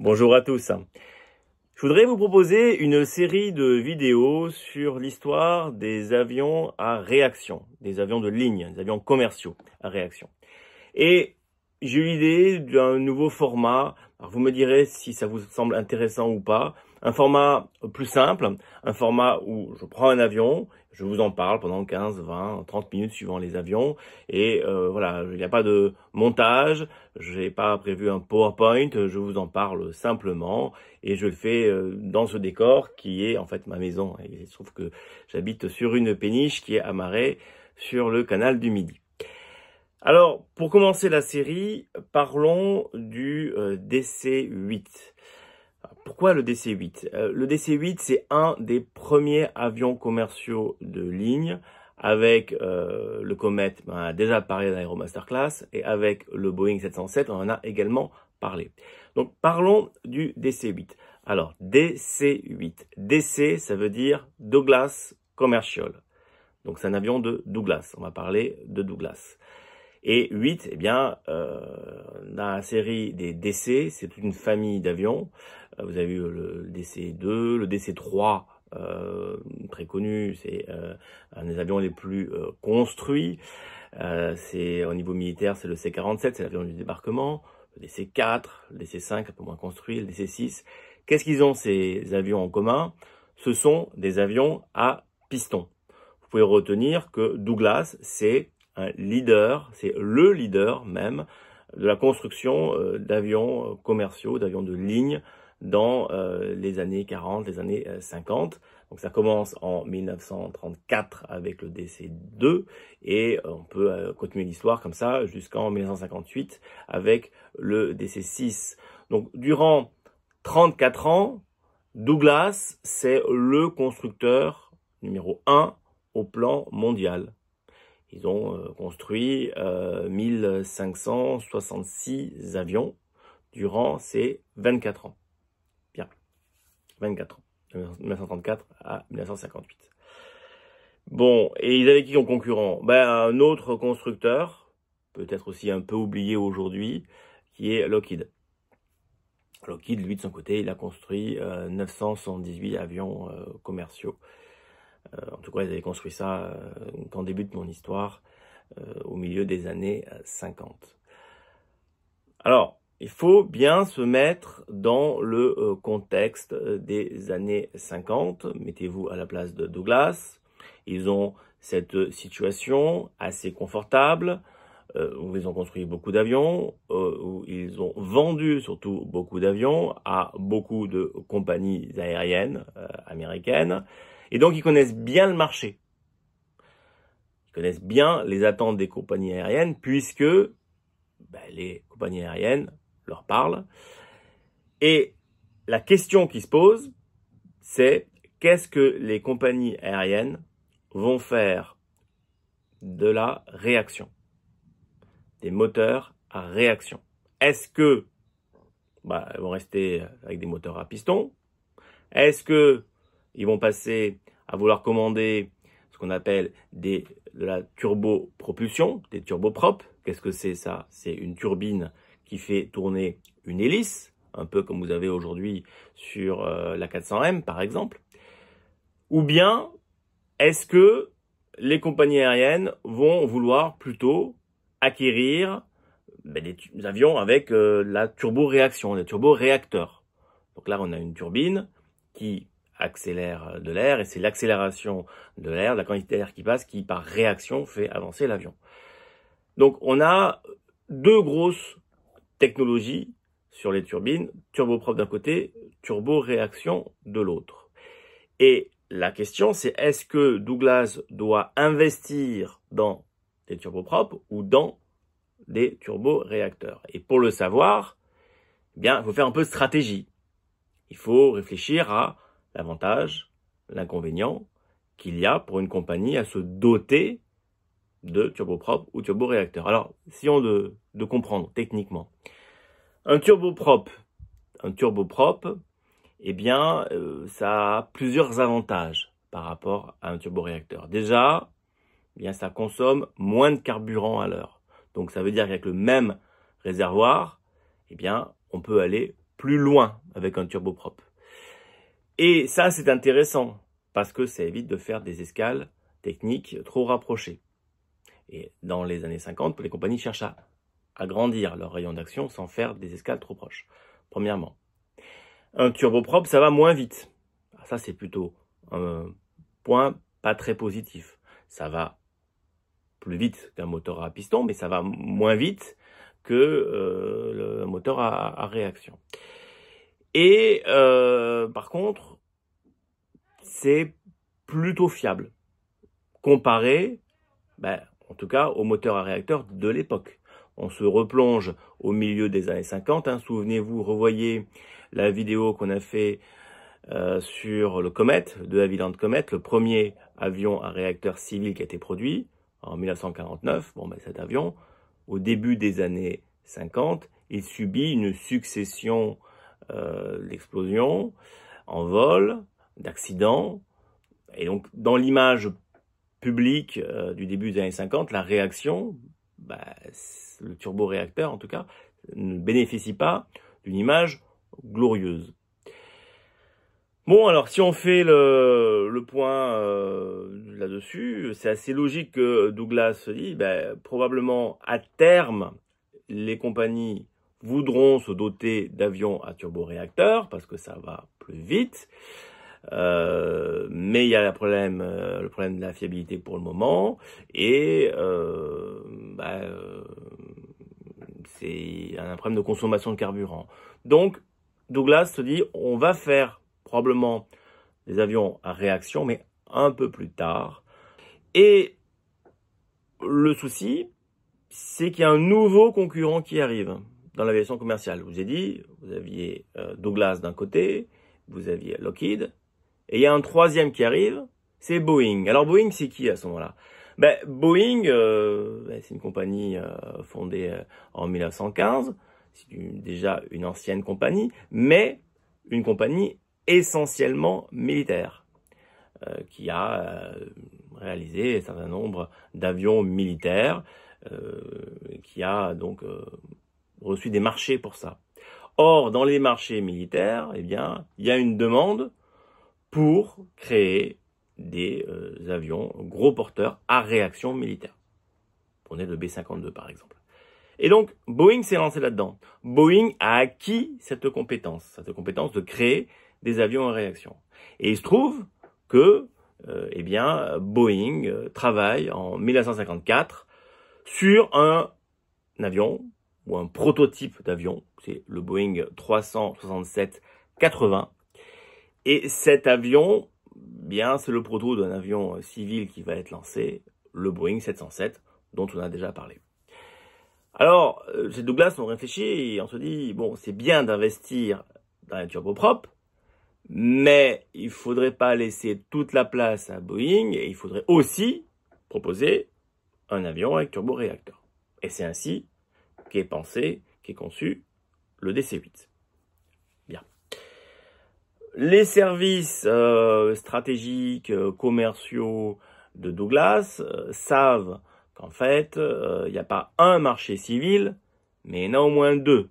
Bonjour à tous. Je voudrais vous proposer une série de vidéos sur l'histoire des avions à réaction, des avions de ligne, des avions commerciaux à réaction. Et j'ai eu l'idée d'un nouveau format. Alors vous me direz si ça vous semble intéressant ou pas. Un format plus simple, un format où je prends un avion, je vous en parle pendant 15, 20, 30 minutes suivant les avions. Et voilà, il n'y a pas de montage, je n'ai pas prévu un PowerPoint, je vous en parle simplement. Et je le fais dans ce décor qui est en fait ma maison. Et il se trouve que j'habite sur une péniche qui est amarrée sur le canal du Midi. Alors, pour commencer la série, parlons du DC-8. Pourquoi le DC-8? Le DC-8, c'est un des premiers avions commerciaux de ligne. Avec le Comet, on a déjà parlé dans l'Aéromasterclass, et avec le Boeing 707, on en a également parlé. Donc, parlons du DC-8. Alors, DC-8. DC, ça veut dire Douglas Commercial. Donc, c'est un avion de Douglas. On va parler de Douglas. Et 8, eh bien, dans la série des DC, c'est toute une famille d'avions. Vous avez eu le DC-2, le DC-3, très connu, c'est un des avions les plus construits. C'est au niveau militaire, c'est le C-47, c'est l'avion du débarquement. Le DC-4, le DC-5, un peu moins construit, le DC-6. Qu'est-ce qu'ils ont ces avions en commun? Ce sont des avions à piston. Vous pouvez retenir que Douglas, c'est un leader, c'est le leader même de la construction d'avions commerciaux, d'avions de ligne dans les années 40, les années 50. Donc ça commence en 1934 avec le DC-2 et on peut continuer l'histoire comme ça jusqu'en 1958 avec le DC-6. Donc durant 34 ans, Douglas, c'est le constructeur numéro 1 au plan mondial. Ils ont construit 1566 avions durant ces 24 ans. Bien, 24 ans, de 1934 à 1958. Bon, et ils avaient qui en concurrent? Un autre constructeur, peut-être aussi un peu oublié aujourd'hui, qui est Lockheed. Lockheed, lui, de son côté, il a construit 978 avions commerciaux. En tout cas, ils avaient construit ça quand débute mon histoire, au milieu des années 50. Alors, il faut bien se mettre dans le contexte des années 50. Mettez-vous à la place de Douglas. Ils ont cette situation assez confortable, où ils ont construit beaucoup d'avions, où ils ont vendu surtout beaucoup d'avions à beaucoup de compagnies aériennes américaines. Et donc, ils connaissent bien le marché. Ils connaissent bien les attentes des compagnies aériennes puisque les compagnies aériennes leur parlent. Et la question qui se pose, c'est qu'est-ce que les compagnies aériennes vont faire de la réaction, des moteurs à réaction? Est-ce que elles vont rester avec des moteurs à piston? Est-ce que ils vont passer à vouloir commander ce qu'on appelle de la turbopropulsion, des turboprops? Qu'est-ce que c'est ça? C'est une turbine qui fait tourner une hélice, un peu comme vous avez aujourd'hui sur la 400M par exemple. Ou bien, est-ce que les compagnies aériennes vont vouloir plutôt acquérir des avions avec la turboréaction, des turboréacteurs? Donc là, on a une turbine qui accélère de l'air, et c'est l'accélération de l'air, de la quantité d'air qui passe, qui par réaction fait avancer l'avion. Donc on a deux grosses technologies sur les turbines, turboprop d'un côté, turboréaction de l'autre. Et la question c'est, est-ce que Douglas doit investir dans des turboprops ou dans des turboréacteurs? Et pour le savoir, il faut faire un peu de stratégie. Il faut réfléchir à l'avantage, l'inconvénient qu'il y a pour une compagnie à se doter de turboprop ou turboréacteurs. Alors, essayons de comprendre techniquement. Un turboprop, ça a plusieurs avantages par rapport à un turboréacteur. Déjà, ça consomme moins de carburant à l'heure. Donc, ça veut dire qu'avec le même réservoir, on peut aller plus loin avec un turboprop. Et ça, c'est intéressant, parce que ça évite de faire des escales techniques trop rapprochées. Et dans les années 50, les compagnies cherchent à agrandir leur rayon d'action sans faire des escales trop proches, premièrement. Un turboprop, ça va moins vite. Ça, c'est plutôt un point pas très positif. Ça va plus vite qu'un moteur à piston, mais ça va moins vite que le moteur à réaction. Et par contre, c'est plutôt fiable, comparé, en tout cas, au moteur à réacteur de l'époque. On se replonge au milieu des années 50. Hein. Souvenez-vous, revoyez la vidéo qu'on a fait sur le Comet, de Havilland Comet, le premier avion à réacteur civil qui a été produit en 1949. Cet avion, au début des années 50, il subit une succession d'explosions en vol, d'accidents. Et donc, dans l'image publique du début des années 50, la réaction, le turboréacteur en tout cas, ne bénéficie pas d'une image glorieuse. Bon, alors si on fait le point là-dessus, c'est assez logique que Douglas se dit, probablement à terme, les compagnies voudront se doter d'avions à turboréacteur parce que ça va plus vite. Mais il y a le problème de la fiabilité pour le moment, et c'est un problème de consommation de carburant. Donc, Douglas se dit, on va faire probablement des avions à réaction, mais un peu plus tard. Et le souci, c'est qu'il y a un nouveau concurrent qui arrive dans l'aviation commerciale. Je vous ai dit, vous aviez Douglas d'un côté, vous aviez Lockheed, et il y a un troisième qui arrive, c'est Boeing. Alors Boeing, c'est qui à ce moment-là? Boeing, c'est une compagnie fondée en 1915, c'est déjà une ancienne compagnie, mais une compagnie essentiellement militaire, qui a réalisé un certain nombre d'avions militaires, qui a donc reçu des marchés pour ça. Or, dans les marchés militaires, il y a une demande pour créer des avions gros porteurs à réaction militaire. Prenez le B-52 par exemple. Et donc, Boeing s'est lancé là-dedans. Boeing a acquis cette compétence de créer des avions à réaction. Et il se trouve que, Boeing travaille en 1954 sur un avion, ou un prototype d'avion, c'est le Boeing 367-80. Et cet avion, c'est le proto d'un avion civil qui va être lancé, le Boeing 707, dont on a déjà parlé. Alors, chez Douglas, on réfléchit et on se dit, bon, c'est bien d'investir dans les turboprops, mais il ne faudrait pas laisser toute la place à Boeing, et il faudrait aussi proposer un avion avec turboréacteur. Et c'est ainsi qu'est conçu le DC-8. Bien. Les services stratégiques, commerciaux de Douglas savent qu'en fait, il n'y a pas un marché civil, mais il y en a au moins deux.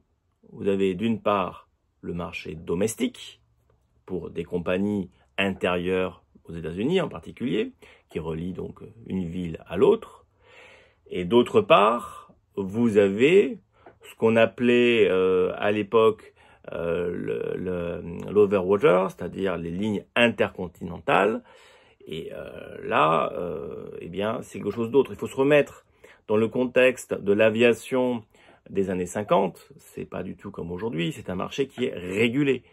Vous avez d'une part le marché domestique, pour des compagnies intérieures aux États-Unis en particulier, qui relient donc une ville à l'autre. Et d'autre part, vous avez ce qu'on appelait à l'époque l'overwater, c'est-à-dire les lignes intercontinentales. Et là, c'est quelque chose d'autre. Il faut se remettre dans le contexte de l'aviation des années 50. C'est pas du tout comme aujourd'hui. C'est un marché qui est régulé.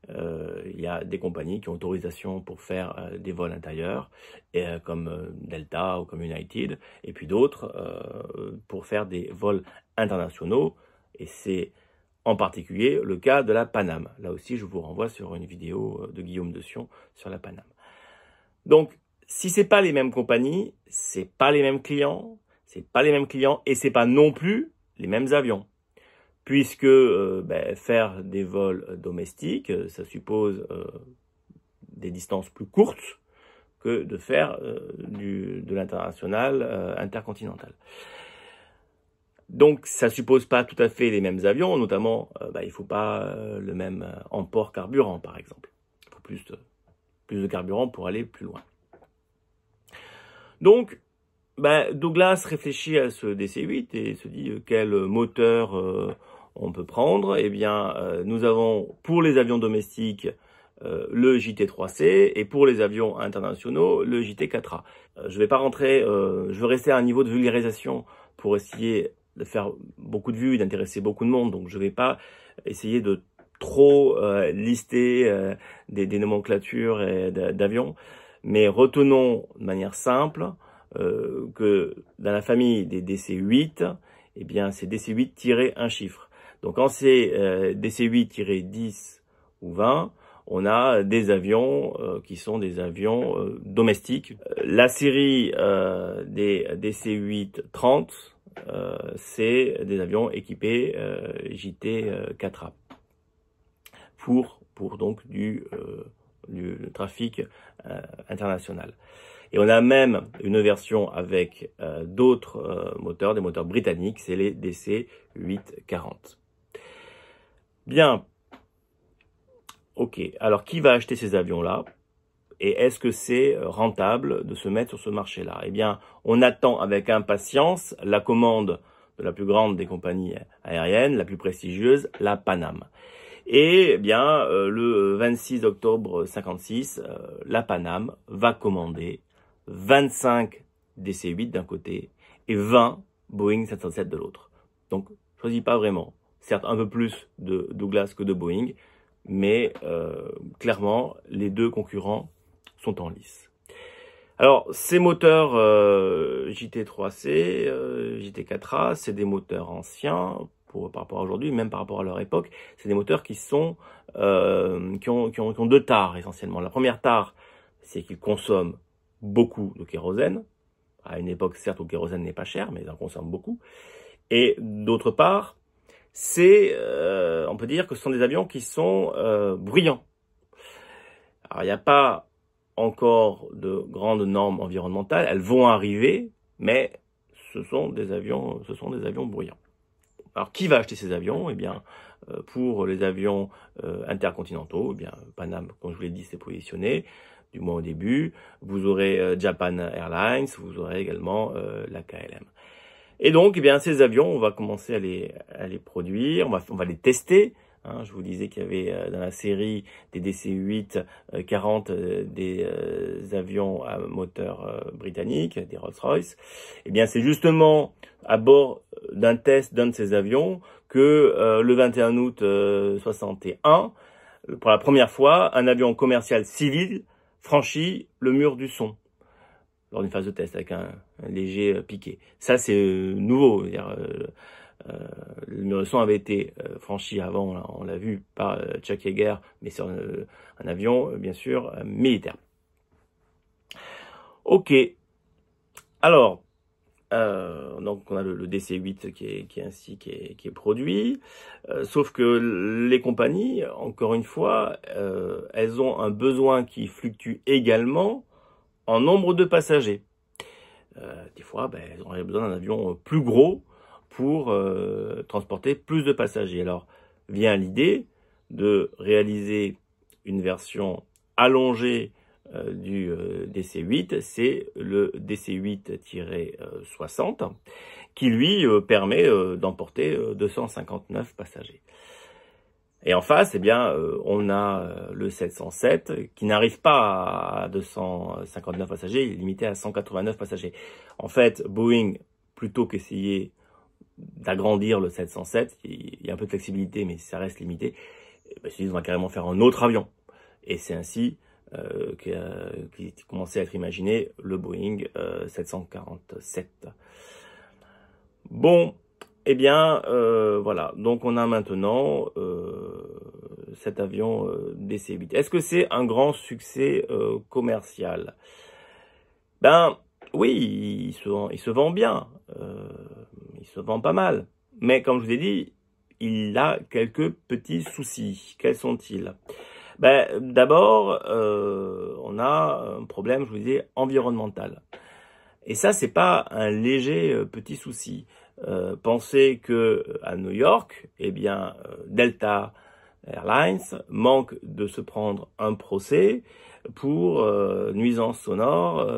Il y a des compagnies qui ont autorisation pour faire des vols intérieurs, comme Delta ou comme United, et puis d'autres pour faire des vols internationaux. Et c'est en particulier le cas de la Paname. Là aussi, je vous renvoie sur une vidéo de Guillaume Dession sur la Paname. Donc, si c'est pas les mêmes compagnies, c'est pas les mêmes clients, et c'est pas non plus les mêmes avions. Puisque faire des vols domestiques, ça suppose des distances plus courtes que de faire de l'international intercontinental. Donc, ça suppose pas tout à fait les mêmes avions, notamment, il faut pas le même emport carburant, par exemple. Il faut plus de carburant pour aller plus loin. Donc, Douglas réfléchit à ce DC-8 et se dit quel moteur on peut prendre. Eh bien, nous avons pour les avions domestiques le JT3C et pour les avions internationaux le JT4A. Je vais pas rentrer, je veux rester à un niveau de vulgarisation pour essayer de faire beaucoup de vues, d'intéresser beaucoup de monde. Donc, je vais pas essayer de trop lister des nomenclatures d'avions, mais retenons de manière simple que dans la famille des DC-8, eh bien, c'est DC-8 tiré un chiffre. Donc, quand c'est DC-8 tiré 10 ou 20, on a des avions qui sont des avions domestiques. La série des DC-8 30, c'est des avions équipés JT4A pour donc du trafic international. Et on a même une version avec d'autres moteurs, des moteurs britanniques, c'est les DC-840. Bien. Ok, alors qui va acheter ces avions-là? Et est-ce que c'est rentable de se mettre sur ce marché-là? Eh bien, on attend avec impatience la commande de la plus grande des compagnies aériennes, la plus prestigieuse, la Pan Am. Et eh bien, le 26 octobre 56, la Pan Am va commander 25 DC-8 d'un côté et 20 Boeing 707 de l'autre. Donc, je choisis pas vraiment. Certes, un peu plus de Douglas que de Boeing, mais clairement, les deux concurrents sont en lice. Alors, ces moteurs JT3C, JT4A, c'est des moteurs anciens par rapport à aujourd'hui, même par rapport à leur époque. C'est des moteurs qui sont qui ont deux tares essentiellement. La première tare, c'est qu'ils consomment beaucoup de kérosène. À une époque, certes, où le kérosène n'est pas cher, mais ils en consomment beaucoup. Et d'autre part, on peut dire que ce sont des avions qui sont bruyants. Alors, il n'y a pas encore de grandes normes environnementales, elles vont arriver, mais ce sont des avions bruyants. Alors, qui va acheter ces avions? Eh bien, pour les avions intercontinentaux, eh bien, Pan Am, comme je vous l'ai dit, s'est positionné, du moins au début. Vous aurez Japan Airlines, vous aurez également la KLM. Et donc, eh bien, ces avions, on va commencer à les produire, on va les tester. Hein, je vous disais qu'il y avait dans la série des DC-8 40 des avions à moteur britannique, des Rolls-Royce. Eh bien, c'est justement à bord d'un test d'un de ces avions que le 21 août 61, pour la première fois, un avion commercial civil franchit le mur du son lors d'une phase de test avec un léger piqué. Ça, c'est nouveau. Le mur de son avait été franchi avant, on l'a vu par Chuck Yeager, mais sur un avion, bien sûr, militaire. Ok. Alors, donc on a le DC-8 qui est produit, sauf que les compagnies, encore une fois, elles ont un besoin qui fluctue également en nombre de passagers. Des fois, elles auraient besoin d'un avion plus gros pour transporter plus de passagers. Alors, vient l'idée de réaliser une version allongée du DC-8, c'est le DC-8-60, qui lui permet d'emporter 259 passagers. Et en face, eh bien, on a le 707 qui n'arrive pas à 259 passagers, il est limité à 189 passagers. En fait, Boeing, plutôt qu'essayer d'agrandir le 707, il y a un peu de flexibilité, mais ça reste limité, ils vont carrément faire un autre avion. Et c'est ainsi qu'il commençait à être imaginé le Boeing 747. Bon, eh bien, voilà. Donc, on a maintenant cet avion DC-8. Est-ce que c'est un grand succès commercial? Ben, oui, il se vend bien. Il se vend pas mal. Mais, comme je vous ai dit, il a quelques petits soucis. Quels sont-ils? Ben, d'abord, on a un problème, je vous disais, environnemental. Et ça, c'est pas un léger petit souci. Pensez que à New York, eh bien, Delta Airlines manque de se prendre un procès pour nuisance sonore.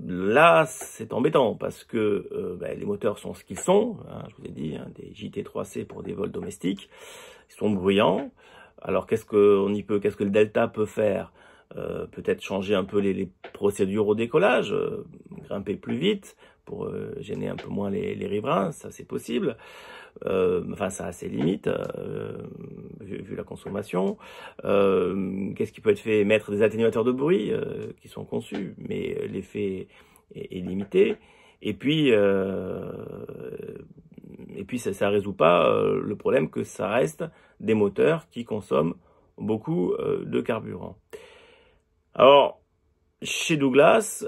Là, c'est embêtant parce que les moteurs sont ce qu'ils sont. Hein, je vous ai dit, hein, des JT3C pour des vols domestiques, ils sont bruyants. Alors qu'est-ce que le Delta peut faire? Peut-être changer un peu les procédures au décollage, grimper plus vite pour gêner un peu moins les riverains, ça c'est possible. Enfin, ça a ses limites, vu la consommation. Qu'est-ce qui peut être fait? Mettre des atténuateurs de bruit qui sont conçus, mais l'effet est limité. Et puis ça résout pas le problème que ça reste des moteurs qui consomment beaucoup de carburant. Alors, chez Douglas,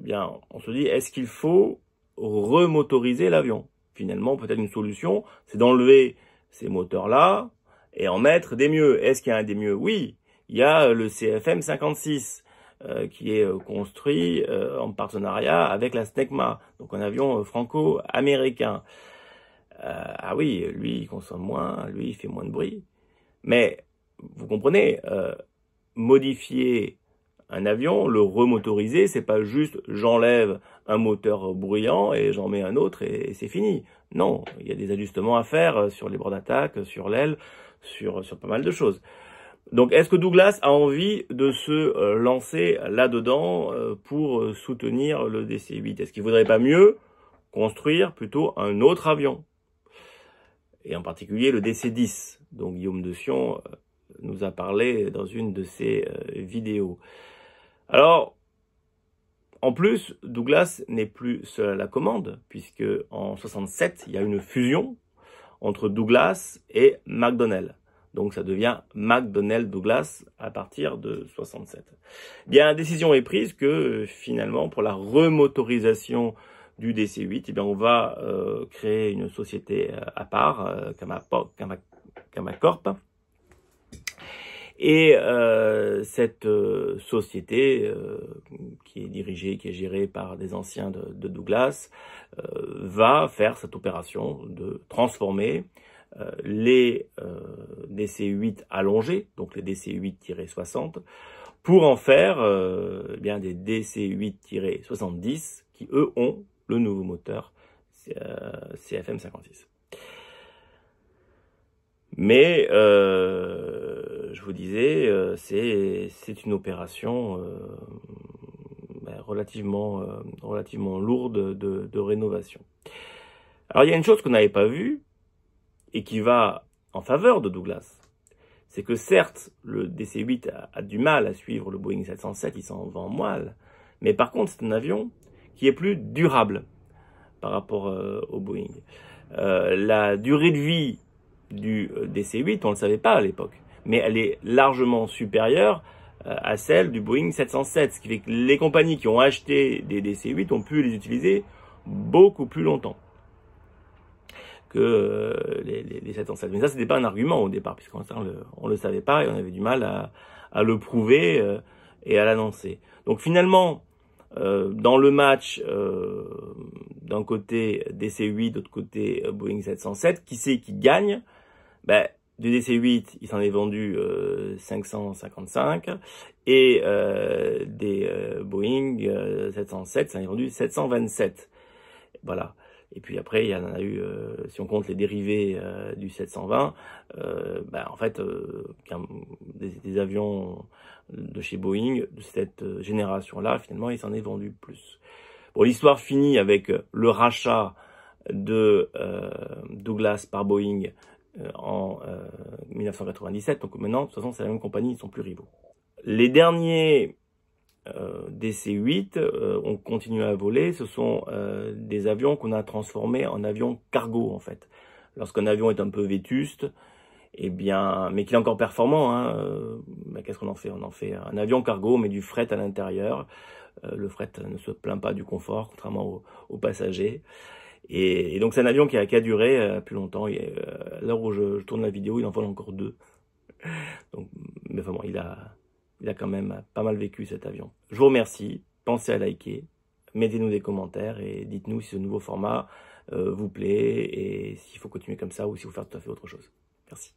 bien, on se dit, est-ce qu'il faut remotoriser l'avion? Finalement, peut-être une solution, c'est d'enlever ces moteurs-là et en mettre des mieux. Est-ce qu'il y a un des mieux? Oui, il y a le CFM 56 qui est construit en partenariat avec la SNECMA, donc un avion franco-américain. Ah oui, lui, il consomme moins, lui, il fait moins de bruit. Mais, vous comprenez, modifier un avion, le remotoriser, c'est pas juste j'enlève un moteur bruyant et j'en mets un autre et c'est fini. Non, il y a des ajustements à faire sur les bords d'attaque, sur l'aile, sur pas mal de choses. Donc, est-ce que Douglas a envie de se lancer là-dedans pour soutenir le DC-8? Est-ce qu'il vaudrait pas mieux construire plutôt un autre avion? Et en particulier le DC-10, dont Guillaume Desion nous a parlé dans une de ses vidéos. Alors, en plus, Douglas n'est plus seul à la commande, puisque en 67, il y a une fusion entre Douglas et McDonnell. Donc ça devient McDonnell Douglas à partir de 67. Bien, décision est prise que finalement, pour la remotorisation du DC-8, eh bien, on va créer une société à part, Kamacorp. Et cette société qui est dirigée, qui est gérée par des anciens de Douglas, va faire cette opération de transformer les DC-8 allongés, donc les DC-8-60, pour en faire eh bien des DC-8-70 qui, eux, ont le nouveau moteur CFM 56. Mais je vous disais, c'est une opération relativement lourde de rénovation. Alors il y a une chose qu'on n'avait pas vue et qui va en faveur de Douglas, c'est que certes le DC-8 a du mal à suivre le Boeing 707, il s'en vend mal, mais par contre c'est un avion qui est plus durable par rapport au Boeing. La durée de vie du DC-8, on ne le savait pas à l'époque, mais elle est largement supérieure à celle du Boeing 707, ce qui fait que les compagnies qui ont acheté des DC-8 ont pu les utiliser beaucoup plus longtemps que les 707. Mais ça, c'était pas un argument au départ, puisqu'on le savait pas et on avait du mal à le prouver et à l'annoncer. Donc finalement, dans le match, d'un côté DC-8, d'autre côté Boeing 707, qui c'est qui gagne? Du DC-8, il s'en est vendu 555 et des Boeing 707, ça en est vendu 727. Voilà. Et puis après, il y en a eu, si on compte les dérivés du 720, en fait, des avions de chez Boeing, de cette génération-là, finalement, il s'en est vendu plus. Bon, l'histoire finit avec le rachat de Douglas par Boeing en 1997. Donc maintenant, de toute façon, c'est la même compagnie, ils sont plus rivaux. Les derniers DC-8 ont continué à voler. Ce sont des avions qu'on a transformés en avions cargo, en fait. Lorsqu'un avion est un peu vétuste, eh bien, mais qu'il est encore performant, hein, qu'est-ce qu'on en fait? On en fait un avion cargo, mais du fret à l'intérieur. Le fret ne se plaint pas du confort, contrairement aux passagers. Et donc c'est un avion qui a duré plus longtemps. À l'heure où je tourne la vidéo, il en vole encore 2. Donc, mais vraiment, il a quand même pas mal vécu cet avion. Je vous remercie. Pensez à liker, mettez-nous des commentaires et dites-nous si ce nouveau format vous plaît et s'il faut continuer comme ça ou s'il faut faire tout à fait autre chose. Merci.